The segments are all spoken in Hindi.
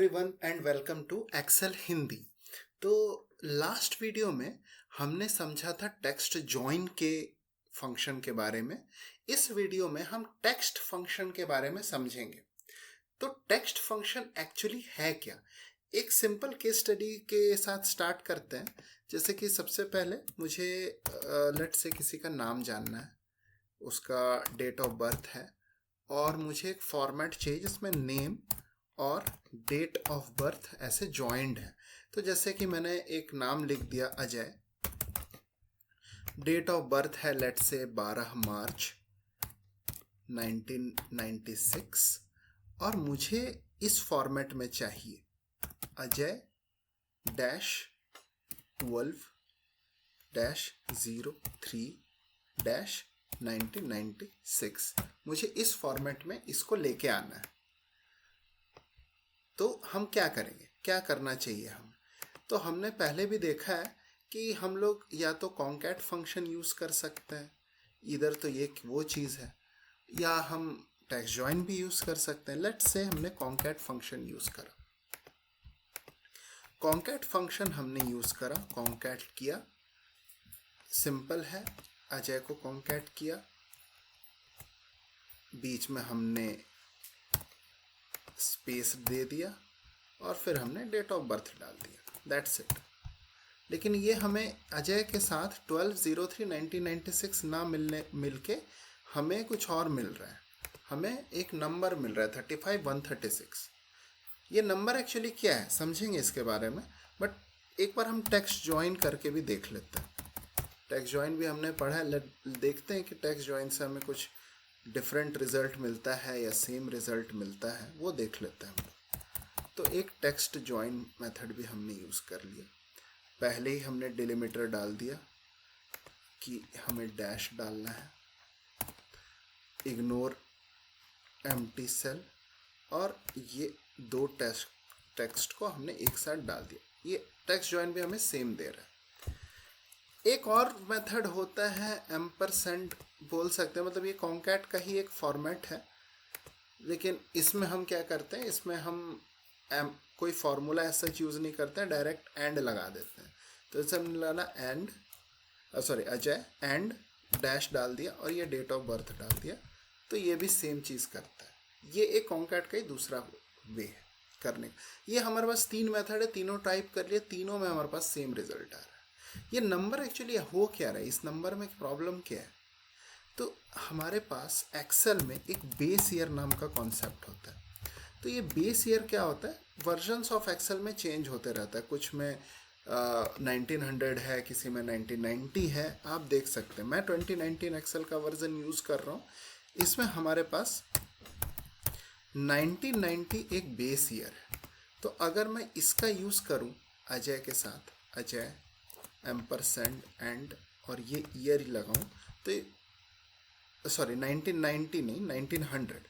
Everyone and welcome to Excel Hindi. तो लास्ट वीडियो में हमने समझा था टेक्स्ट जॉइन के फंक्शन के बारे में। इस वीडियो में हम टेक्स्ट फंक्शन के बारे में समझेंगे। तो टेक्स्ट फंक्शन एक्चुअली है क्या, एक सिंपल केस स्टडी के साथ स्टार्ट करते हैं। जैसे कि सबसे पहले मुझे लेट से किसी का नाम जानना है, उसका डेट ऑफ बर्थ है और मुझे एक फॉर्मेट चाहिए जिसमें नेम और डेट ऑफ बर्थ ऐसे जॉइंड है। तो जैसे कि मैंने एक नाम लिख दिया अजय, डेट ऑफ बर्थ है लेट से 12 मार्च 1996 और मुझे इस फॉर्मेट में चाहिए अजय डैश 12 डैश 03 डैश 1996। मुझे इस फॉर्मेट में इसको लेके आना है। तो हम क्या करेंगे, क्या करना चाहिए हमें? तो हमने पहले भी देखा है कि हम लोग या तो कॉन्कैट फंक्शन यूज़ कर सकते हैं, इधर तो ये वो चीज़ है, या हम टेक्स्ट जॉइन भी यूज़ कर सकते हैं। लेट्स से हमने कॉन्कैट फंक्शन यूज़ करा, कॉन्कैट फंक्शन हमने यूज़ करा, कॉन्कैट किया, सिंपल है। अजय को कॉन्कैट किया, बीच में हमने स्पेस दे दिया और फिर हमने डेट ऑफ बर्थ डाल दिया, दैट्स इट। लेकिन ये हमें अजय के साथ 12/03/1996 ना मिलके हमें कुछ और मिल रहा है, हमें एक नंबर मिल रहा है 35,136। ये नंबर एक्चुअली क्या है समझेंगे इसके बारे में, बट एक बार हम टेक्स्ट ज्वाइन करके भी देख लेते हैं। टेक्स्ट ज्वाइन भी हमने पढ़ा है, देखते हैं कि टेक्स्ट ज्वाइन से हमें कुछ डिफरेंट रिजल्ट मिलता है या सेम रिजल्ट मिलता है, वो देख लेते हैं हम लोग। तो एक टेक्स्ट ज्वाइन मेथड भी हमने यूज़ कर लिया। पहले ही हमने डिलिमिटर डाल दिया कि हमें डैश डालना है, इग्नोर एम्प्टी सेल, और ये दो टेक्स्ट को हमने एक साथ डाल दिया। ये टेक्स्ट ज्वाइन भी हमें सेम दे रहा है। एक और मेथड होता है एम्परसेंड, बोल सकते हैं, मतलब ये कॉन्कैट का ही एक फॉर्मेट है, लेकिन इसमें हम क्या करते हैं, इसमें हम कोई फार्मूला ऐसा यूज़ नहीं करते हैं, डायरेक्ट एंड लगा देते हैं। तो इससे हमने लगाना एंड अजय एंड डैश डाल दिया और ये डेट ऑफ बर्थ डाल दिया, तो ये भी सेम चीज़ करता है। ये एक कॉन्कैट का ही दूसरा वे है करने का। ये हमारे पास 3 मेथड है, तीनों टाइप कर लिए, तीनों में हमारे पास सेम रिजल्ट आ रहा है। ये नंबर एक्चुअली हो क्या रहा है, इस नंबर में प्रॉब्लम क्या है? तो हमारे पास एक्सेल में एक बेस ईयर नाम का कॉन्सेप्ट होता है। तो ये बेस ईयर क्या होता है, वर्जन्स ऑफ एक्सेल में चेंज होते रहता है, कुछ में 1900 है, किसी में 1990 है, आप देख सकते हैं। मैं 2019 एक्सेल का वर्जन यूज़ कर रहा हूँ, इसमें हमारे पास 1990 एक बेस ईयर है। तो अगर मैं इसका यूज़ करूँ अजय के साथ, अजय एम्परसेंड एंड और ये ईयर ही लगाऊं, तो सॉरी 1990 नहीं 1900,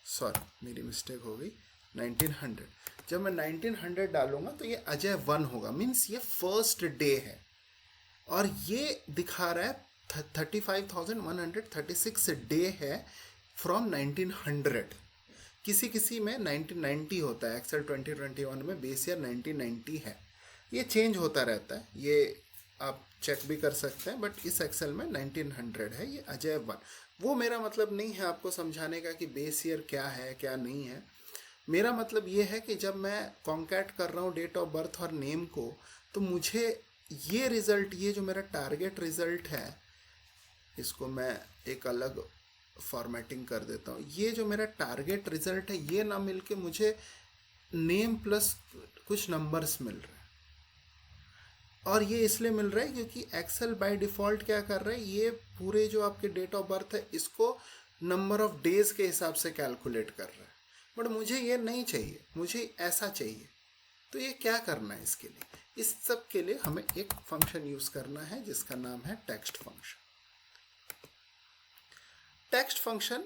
सॉरी मेरी मिस्टेक हो गई, 1900। जब मैं 1900 डालूंगा तो ये अजय 1 होगा, मीन्स ये फर्स्ट डे है, और ये दिखा रहा है 35,136 डे है फ्रॉम 1900। किसी किसी में 1990 होता है, एक्सेल 2021 में बेस ईयर 1990 है, ये चेंज होता रहता है, ये आप चेक भी कर सकते हैं, बट इस एक्सेल में 1900 है, ये अजय 1। वो मेरा मतलब नहीं है आपको समझाने का कि बेस ईयर क्या है क्या नहीं है। मेरा मतलब ये है कि जब मैं कॉन्कैट कर रहा हूँ डेट ऑफ बर्थ और नेम को, तो मुझे ये रिज़ल्ट, ये जो मेरा टारगेट रिज़ल्ट है, इसको मैं एक अलग फॉर्मेटिंग कर देता हूँ। ये जो मेरा टारगेट रिज़ल्ट है, ये ना मिल के मुझे नेम प्लस कुछ नंबर्स मिल रहे हैं, और ये इसलिए मिल रहा है क्योंकि एक्सेल बाय डिफ़ॉल्ट क्या कर रहा है, ये पूरे जो आपके डेट ऑफ बर्थ है इसको नंबर ऑफ डेज़ के हिसाब से कैलकुलेट कर रहा है, बट मुझे ये नहीं चाहिए, मुझे ऐसा चाहिए। तो ये क्या करना है इसके लिए, इस सब के लिए हमें एक फंक्शन यूज़ करना है जिसका नाम है टेक्स्ट फंक्शन। टेक्स्ट फंक्शन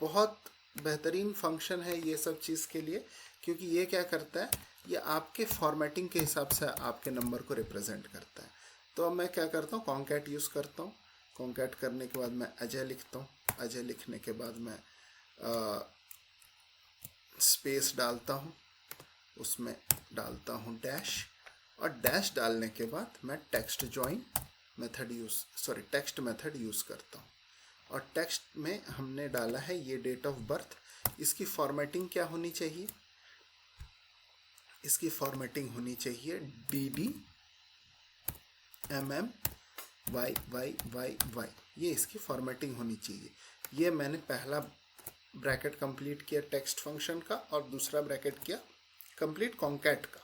बहुत बेहतरीन फंक्शन है ये सब चीज़ के लिए, क्योंकि ये क्या करता है, ये आपके फॉर्मेटिंग के हिसाब से आपके नंबर को रिप्रेजेंट करता है। तो अब मैं क्या करता हूँ, कॉन्कैट यूज़ करता हूँ, कॉन्कैट करने के बाद मैं अजय लिखता हूँ, अजय लिखने के बाद मैं स्पेस डालता हूँ, उसमें डालता हूँ डैश, और डैश डालने के बाद मैं टेक्स्ट मेथड यूज़ करता हूँ। और टेक्स्ट में हमने डाला है ये डेट ऑफ बर्थ। इसकी फॉर्मेटिंग क्या होनी चाहिए? इसकी फॉर्मेटिंग होनी चाहिए DD MM YYYY, ये इसकी फॉर्मेटिंग होनी चाहिए। ये मैंने पहला ब्रैकेट कंप्लीट किया टेक्स्ट फंक्शन का, और दूसरा ब्रैकेट किया कंप्लीट कॉन्कैट का।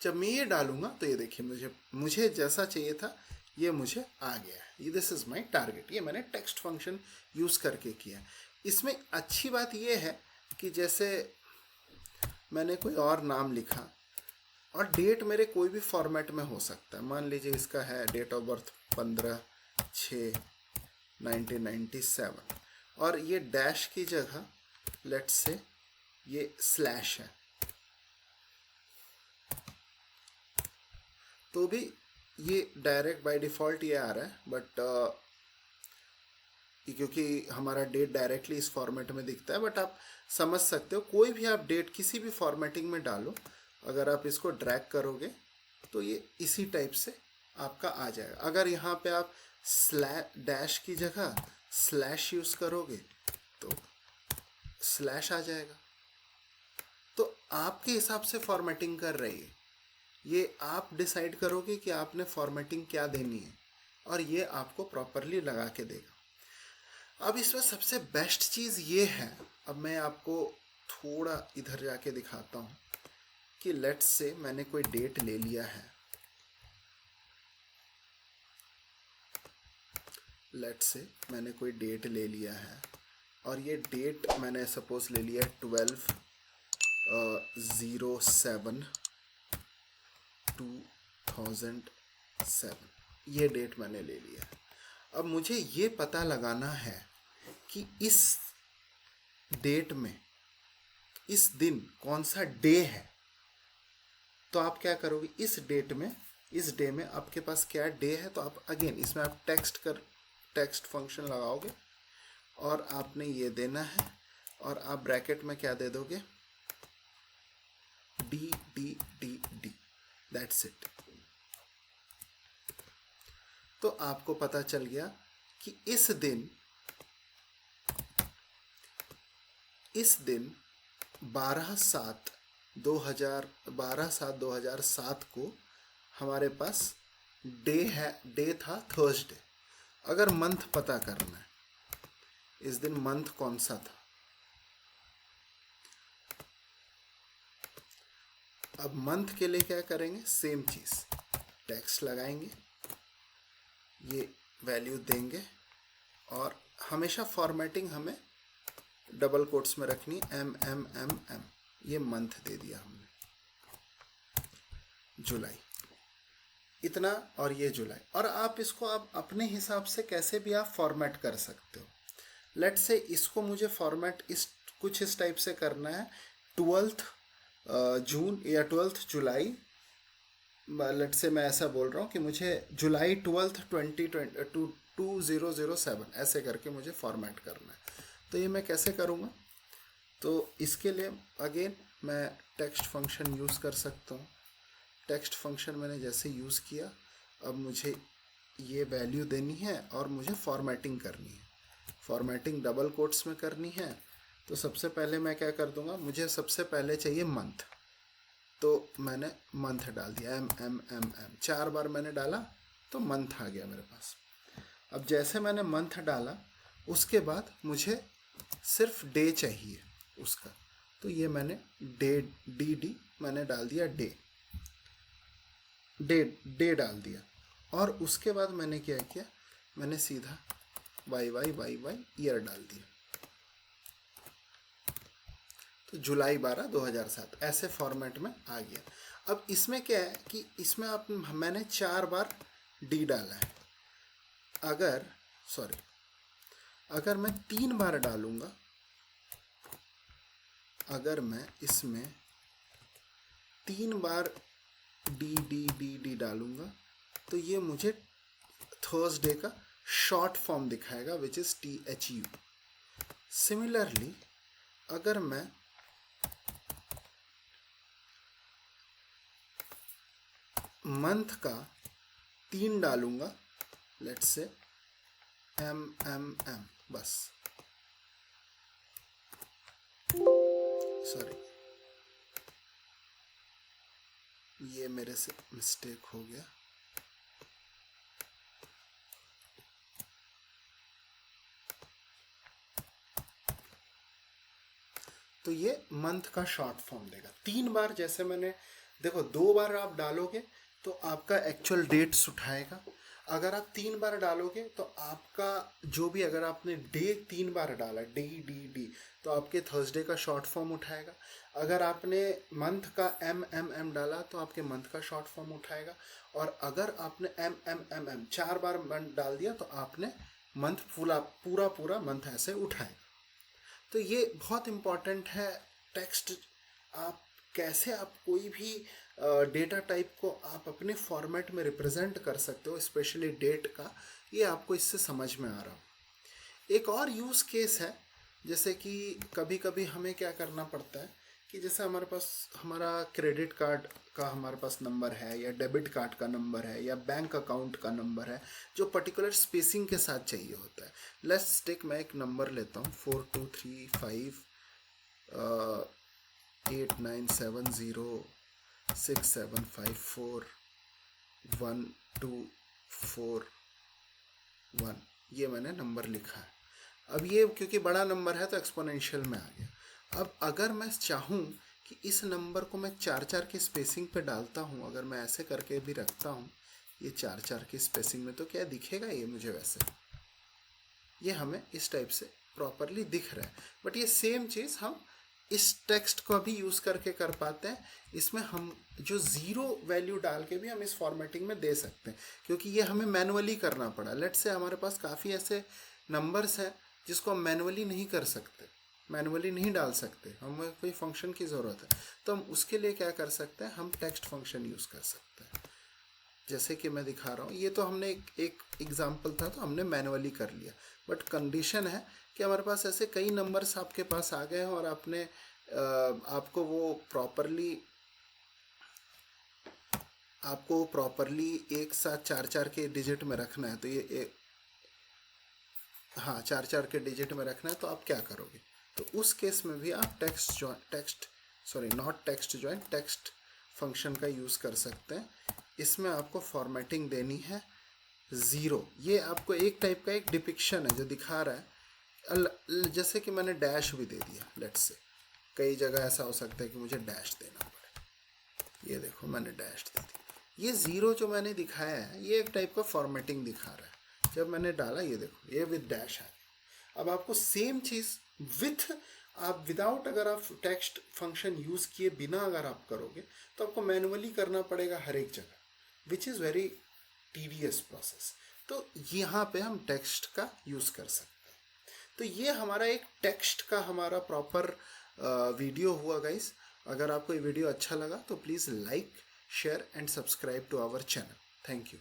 जब मैं ये डालूंगा तो ये देखिए मुझे जैसा चाहिए था ये मुझे आ गया है। This is my target. ये मैंने टेक्स्ट फंक्शन यूज़ करके किया। इसमें अच्छी बात ये है कि जैसे मैंने कोई और नाम लिखा और डेट मेरे कोई भी फॉर्मेट में हो सकता है। मान लीजिए इसका है डेट ऑफ बर्थ 15/6/1997, और ये डैश की जगह लेट्स से ये स्लैश है, तो भी ये डायरेक्ट बाय डिफ़ॉल्ट ये आ रहा है। बट क्योंकि हमारा डेट डायरेक्टली इस फॉर्मेट में दिखता है, बट आप समझ सकते हो कोई भी आप डेट किसी भी फॉर्मेटिंग में डालो, अगर आप इसको ड्रैग करोगे तो ये इसी टाइप से आपका आ जाएगा। अगर यहाँ पे आप डैश की जगह स्लैश यूज़ करोगे तो स्लैश आ जाएगा। तो आपके हिसाब से फॉर्मेटिंग कर रही है, ये आप डिसाइड करोगे कि आपने फॉर्मेटिंग क्या देनी है, और ये आपको प्रॉपरली लगा के देगा। अब इसमें सबसे बेस्ट चीज़ ये है, अब मैं आपको थोड़ा इधर जाके दिखाता हूँ कि लेट्स से मैंने कोई डेट ले लिया है, और ये डेट मैंने सपोज ले लिया 12/07/2007, ये डेट मैंने ले लिया। अब मुझे ये पता लगाना है कि इस डेट में इस दिन कौन सा डे है। तो आप क्या करोगे, इस डे में आपके पास क्या डे है, तो आप अगेन इसमें आप टेक्स्ट फंक्शन लगाओगे और आपने ये देना है, और आप ब्रैकेट में क्या दे दोगे, D D D D, that's it. तो आपको पता चल गया कि इस दिन 12/7/2007 को हमारे पास डे था थर्सडे। अगर मंथ पता करना है, इस दिन मंथ कौन सा था, अब मंथ के लिए क्या करेंगे, सेम चीज़, टेक्स्ट लगाएंगे, ये वैल्यू देंगे, और हमेशा फॉर्मेटिंग हमें डबल कोट्स में रखनी, MMMM, ये मंथ दे दिया हमने, जुलाई इतना, और ये जुलाई। और आप इसको आप अपने हिसाब से कैसे भी आप फॉर्मेट कर सकते हो। लेट्स से इसको मुझे फॉर्मेट कुछ इस टाइप से करना है, 12 जून या 12 जुलाई, लेट्स से मैं ऐसा बोल रहा हूँ कि मुझे जुलाई 12 2007 ऐसे करके मुझे फॉर्मेट करना है। तो ये मैं कैसे करूँगा, तो इसके लिए अगेन मैं टेक्स्ट फंक्शन यूज़ कर सकता हूँ। टेक्स्ट फंक्शन मैंने जैसे यूज़ किया, अब मुझे ये वैल्यू देनी है और मुझे फॉर्मेटिंग करनी है। फॉर्मेटिंग डबल कोट्स में करनी है, तो सबसे पहले मैं क्या कर दूँगा, मुझे सबसे पहले चाहिए मंथ, तो मैंने मंथ डाल दिया, MMMM 4 बार मैंने डाला तो मंथ आ गया मेरे पास। अब जैसे मैंने मंथ डाला, उसके बाद मुझे सिर्फ डे चाहिए उसका, तो ये मैंने DD मैंने डाल दिया, डे डाल दिया, और उसके बाद मैंने क्या किया, मैंने सीधा YY ईयर डाल दिया, तो जुलाई 12 2007 ऐसे फॉर्मेट में आ गया। अब इसमें क्या है कि इसमें मैंने 4 बार डी डाला है। अगर मैं 3 बार डालूंगा, अगर मैं इसमें 3 बार डी डालूंगा, तो ये मुझे थर्सडे का शॉर्ट फॉर्म दिखाएगा, विच इज THU। सिमिलरली अगर मैं मंथ का 3 डालूंगा, लेट्स से एम बस, सॉरी ये मेरे से मिस्टेक हो गया। तो ये मंथ का शॉर्ट फॉर्म देगा। 3 बार, जैसे मैंने देखो 2 बार आप डालोगे तो आपका एक्चुअल डेट्स उठाएगा। अगर आप 3 बार डालोगे तो आपका जो भी, अगर आपने डे 3 बार डाला, डी डी डी, तो आपके थर्सडे का शॉर्ट फॉर्म उठाएगा। अगर आपने मंथ का एम डाला तो आपके मंथ का शॉर्ट फॉर्म उठाएगा। और अगर आपने एम 4 बार मंथ डाल दिया तो आपने मंथ पूरा मंथ ऐसे उठाएगा। तो ये बहुत इम्पॉर्टेंट है टेक्स्ट। आप कैसे आप कोई भी डेटा टाइप को आप अपने फॉर्मेट में रिप्रेजेंट कर सकते हो, स्पेशली डेट का, ये आपको इससे समझ में आ रहा हो। एक और यूज़ केस है, जैसे कि कभी कभी हमें क्या करना पड़ता है कि जैसे हमारे पास हमारा क्रेडिट कार्ड का हमारे पास नंबर है, या डेबिट कार्ड का नंबर है, या बैंक अकाउंट का नंबर है, जो पर्टिकुलर स्पेसिंग के साथ चाहिए होता है। लेट्स टेक, मैं एक नंबर लेता हूँ 4235 897067541241, ये मैंने नंबर लिखा है। अब ये क्योंकि बड़ा नंबर है तो एक्सपोनेंशियल में आ गया। अब अगर मैं चाहूँ कि इस नंबर को मैं 4 की स्पेसिंग पे डालता हूँ, अगर मैं ऐसे करके भी रखता हूँ ये 4 की स्पेसिंग में, तो क्या दिखेगा ये मुझे? वैसे ये हमें इस टाइप से प्रॉपरली दिख रहा है। बट ये सेम चीज़ हम इस टेक्स्ट को भी यूज़ करके कर पाते हैं। इसमें हम जो 0 वैल्यू डाल के भी हम इस फॉर्मेटिंग में दे सकते हैं, क्योंकि ये हमें मैनुअली करना पड़ा। लेट्स से हमारे पास काफ़ी ऐसे नंबर्स हैं जिसको हम मैनुअली नहीं कर सकते, मैनुअली नहीं डाल सकते, हमें कोई फंक्शन की ज़रूरत है, तो हम उसके लिए क्या कर सकते हैं, हम टेक्स्ट फंक्शन यूज़ कर सकते हैं। जैसे कि मैं दिखा रहा हूँ, ये तो हमने एक एग्जाम्पल था तो हमने मैनुअली कर लिया। बट कंडीशन है कि हमारे पास ऐसे कई नंबर्स आपके पास आ गए हैं और आपने आपको वो प्रॉपरली एक साथ 4 के डिजिट में रखना है। तो ये हाँ 4 के डिजिट में रखना है, तो आप क्या करोगे? तो उस केस में भी आप टेक्स्ट फंक्शन का यूज़ कर सकते हैं। इसमें आपको फॉर्मेटिंग देनी है 0। ये आपको एक टाइप का एक डिपिक्शन है जो दिखा रहा है, जैसे कि मैंने डैश भी दे दिया। लेट्स से कई जगह ऐसा हो सकता है कि मुझे डैश देना पड़े। ये देखो मैंने डैश दे दी। ये 0 जो मैंने दिखाया है ये एक टाइप का फॉर्मेटिंग दिखा रहा है। जब मैंने डाला ये देखो ये विद डैश है। अब आपको सेम चीज़ विदाउट अगर आप टेक्स्ट फंक्शन यूज़ किए बिना अगर आप करोगे तो आपको मैनुअली करना पड़ेगा हर एक जगह, which is very tedious process. तो यहाँ पे हम टेक्स्ट का यूज़ कर सकते हैं। तो ये हमारा एक टेक्स्ट का हमारा प्रॉपर वीडियो हुआ गाइस। अगर आपको ये वीडियो अच्छा लगा तो please like, share and subscribe to our channel. Thank you.